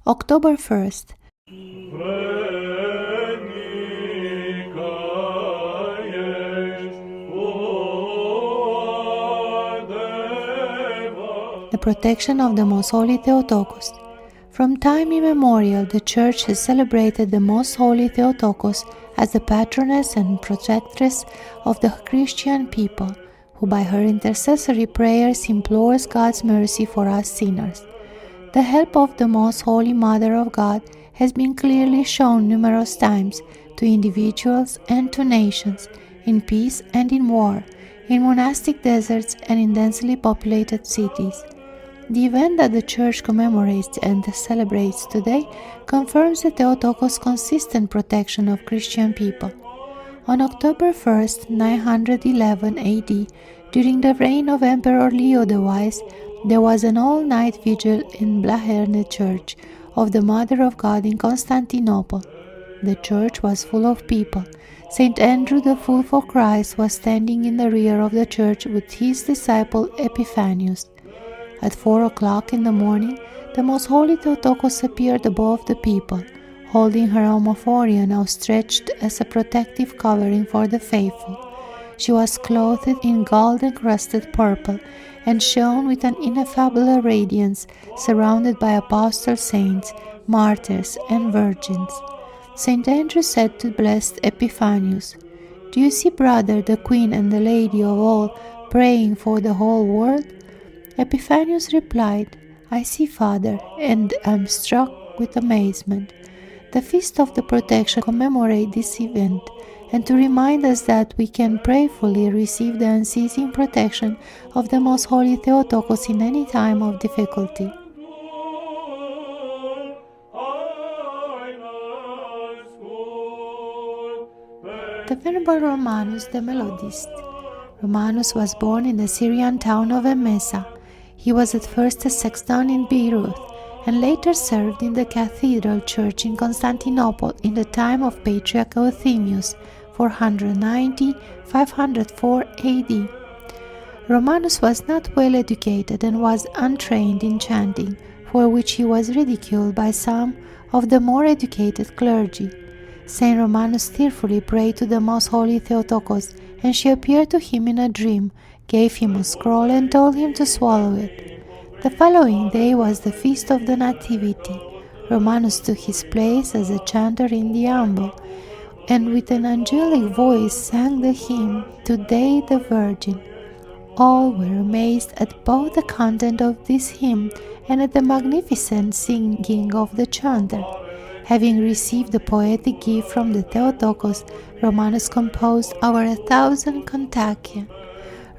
October 1st. The protection of the Most-holy Theotokos. From time immemorial, the Church has celebrated the Most-holy Theotokos as the patroness and protectress of the Christian people, who by her intercessory prayers implores God's mercy for us sinners. The help of the Most Holy Mother of God has been clearly shown numerous times to individuals and to nations, in peace and in war, in monastic deserts and in densely populated cities. The event that the Church commemorates and celebrates today confirms the Theotokos' consistent protection of Christian people. On October 1st, 911 AD, during the reign of Emperor Leo the Wise, there was an all-night vigil in Blaherne Church of the Mother of God in Constantinople. The church was full of people. St. Andrew the Fool for Christ was standing in the rear of the church with his disciple Epiphanius. At 4 o'clock in the morning, the Most Holy Theotokos appeared above the people, holding her homophoria outstretched as a protective covering for the faithful. She was clothed in gold-encrusted purple and shone with an ineffable radiance, surrounded by apostle saints, martyrs, and virgins. St. Andrew said to blessed Epiphanius, "Do you see, brother, the Queen and the Lady of all praying for the whole world?" Epiphanius replied, "I see, Father, and am struck with amazement." The Feast of the Protection commemorates this event, and to remind us that we can prayerfully receive the unceasing protection of the Most Holy Theotokos in any time of difficulty. The Venerable Romanus the Melodist. Romanus was born in the Syrian town of Emesa. He was at first a sexton in Beirut, and later served in the cathedral church in Constantinople in the time of Patriarch Euthymius, 490-504 AD. Romanus was not well educated and was untrained in chanting, for which he was ridiculed by some of the more educated clergy. St. Romanus tearfully prayed to the Most Holy Theotokos, and she appeared to him in a dream, gave him a scroll and told him to swallow it. The following day was the Feast of the Nativity. Romanus took his place as a chanter in the ambo, and with an angelic voice sang the hymn, "Today the Virgin." All were amazed at both the content of this hymn and at the magnificent singing of the chanter. Having received the poetic gift from the Theotokos, Romanus composed over 1,000 cantakia.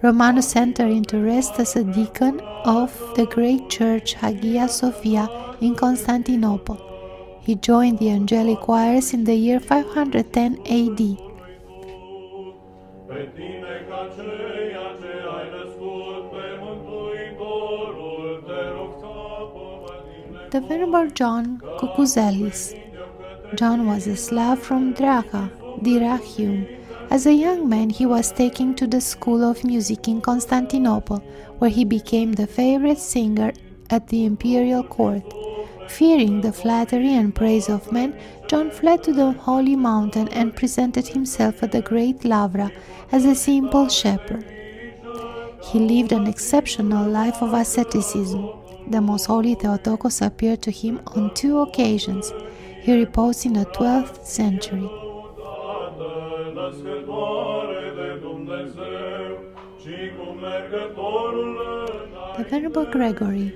Romanus entered into rest as a deacon of the great church Hagia Sophia in Constantinople. He joined the angelic choirs in the year 510 AD. The Venerable John KouKouzelis. John was a Slav from Dyrrhachium. As a young man, he was taken to the school of music in Constantinople, where he became the favorite singer at the imperial court. Fearing the flattery and praise of men, John fled to the holy mountain and presented himself at the great Lavra as a simple shepherd. He lived an exceptional life of asceticism. The Most Holy Theotokos appeared to him on 2 occasions. He reposed in the 12th century. The Venerable Gregory.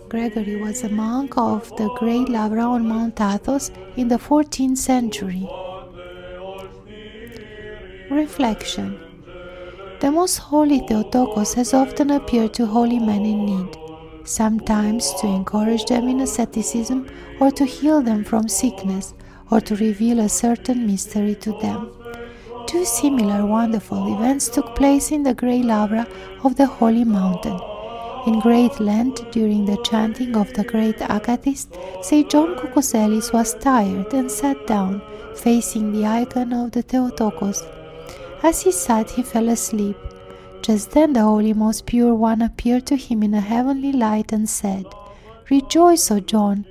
Gregory was a monk of the great Lavra on Mount Athos in the 14th century. Reflection. The Most Holy Theotokos has often appeared to holy men in need, sometimes to encourage them in asceticism, or to heal them from sickness, or to reveal a certain mystery to them. 2 similar wonderful events took place in the great Lavra of the Holy Mountain. In Great Lent, during the chanting of the great Akatist, St. John KouKouzelis was tired and sat down, facing the icon of the Theotokos. As he sat, he fell asleep. Just then the Holy Most Pure One appeared to him in a heavenly light and said, "Rejoice, O John!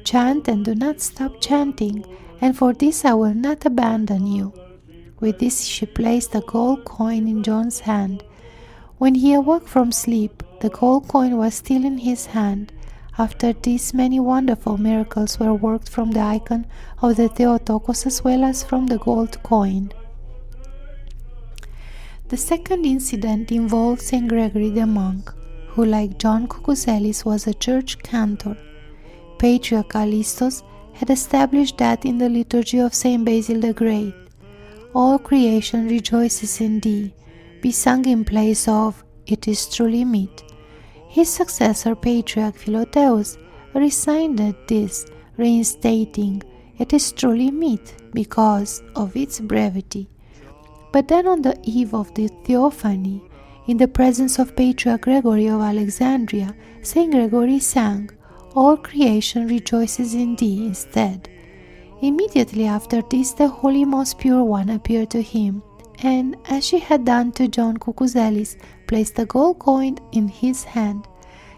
Chant and do not stop chanting, and for this I will not abandon you." With this she placed a gold coin in John's hand. When he awoke from sleep, the gold coin was still in his hand. After this, many wonderful miracles were worked from the icon of the Theotokos as well as from the gold coin. The second incident involved St. Gregory the monk, who, like John KouKouzelis, was a church cantor. Patriarch Callistos had established that in the liturgy of St. Basil the Great, "All creation rejoices in thee," be sung in place of "It is truly meet." His successor, Patriarch Philotheus, rescinded this, reinstating "It is truly meet" because of its brevity. But then on the eve of the Theophany, in the presence of Patriarch Gregory of Alexandria, St. Gregory sang, "All creation rejoices in thee" instead. Immediately after this, the Holy Most Pure One appeared to him, and, as she had done to John KouKouzelis, placed a gold coin in his hand.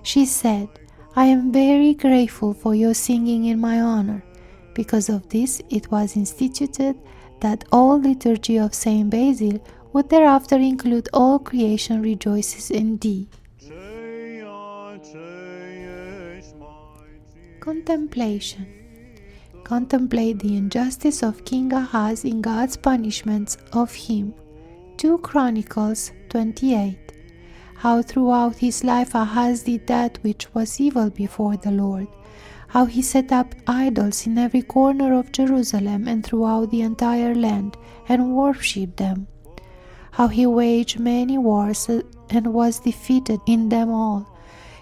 She said, "I am very grateful for your singing in my honor." Because of this, it was instituted that all liturgy of St. Basil would thereafter include "All creation rejoices in thee." Contemplation. Contemplate the injustice of King Ahaz in God's punishments of him. 2 Chronicles 28. How throughout his life Ahaz did that which was evil before the Lord. How he set up idols in every corner of Jerusalem and throughout the entire land, and worshipped them. How he waged many wars and was defeated in them all.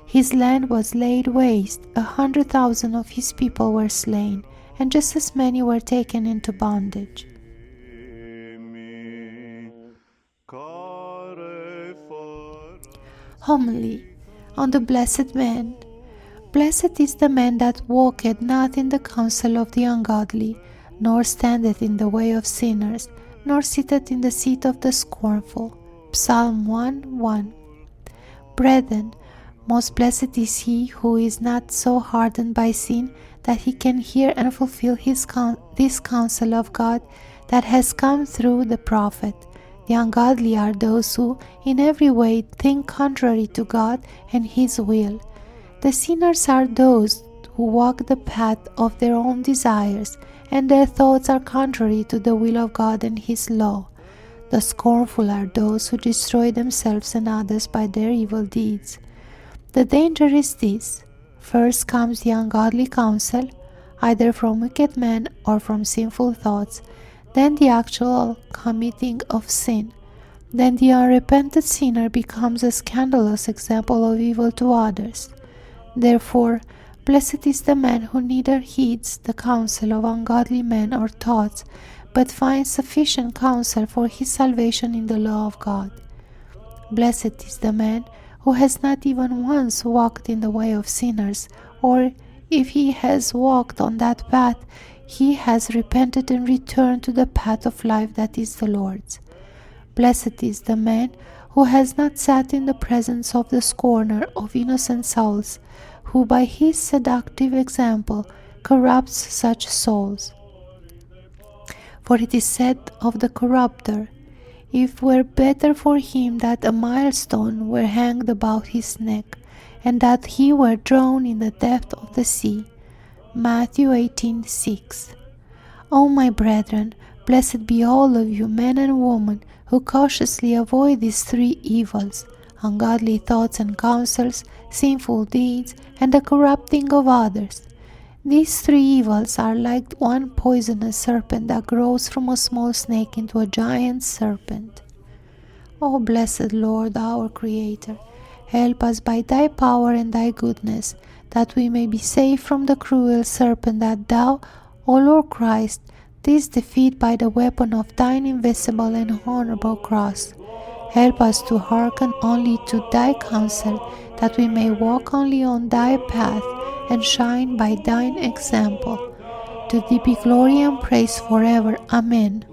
His land was laid waste, 100,000 of his people were slain, and just as many were taken into bondage. Homily on the Blessed Man. Blessed is the man that walketh not in the counsel of the ungodly, nor standeth in the way of sinners, nor sitteth in the seat of the scornful. Psalm 1:1. Brethren, most blessed is he who is not so hardened by sin that he can hear and fulfill this counsel of God that has come through the prophet. The ungodly are those who, in every way, think contrary to God and His will. The sinners are those who walk the path of their own desires, and their thoughts are contrary to the will of God and His law. The scornful are those who destroy themselves and others by their evil deeds. The danger is this: first comes the ungodly counsel, either from wicked men or from sinful thoughts, then the actual committing of sin. Then the unrepentant sinner becomes a scandalous example of evil to others. Therefore, blessed is the man who neither heeds the counsel of ungodly men or thoughts, but finds sufficient counsel for his salvation in the law of God. Blessed is the man who has not even once walked in the way of sinners, or, if he has walked on that path, he has repented and returned to the path of life that is the Lord's. Blessed is the man who has not sat in the presence of the scorner of innocent souls, who by his seductive example corrupts such souls. For it is said of the corrupter, "It were better for him that a millstone were hanged about his neck, and that he were drowned in the depth of the sea." Matthew 18:6. O my brethren, blessed be all of you, men and women, who cautiously avoid these three evils: ungodly thoughts and counsels, sinful deeds, and the corrupting of others. These three evils are like one poisonous serpent that grows from a small snake into a giant serpent. O blessed Lord, our Creator, help us by Thy power and Thy goodness, that we may be saved from the cruel serpent that Thou, O Lord Christ, didst defeat by the weapon of Thine invisible and honorable cross. Help us to hearken only to Thy counsel, that we may walk only on Thy path and shine by Thine example. To Thee be glory and praise forever. Amen.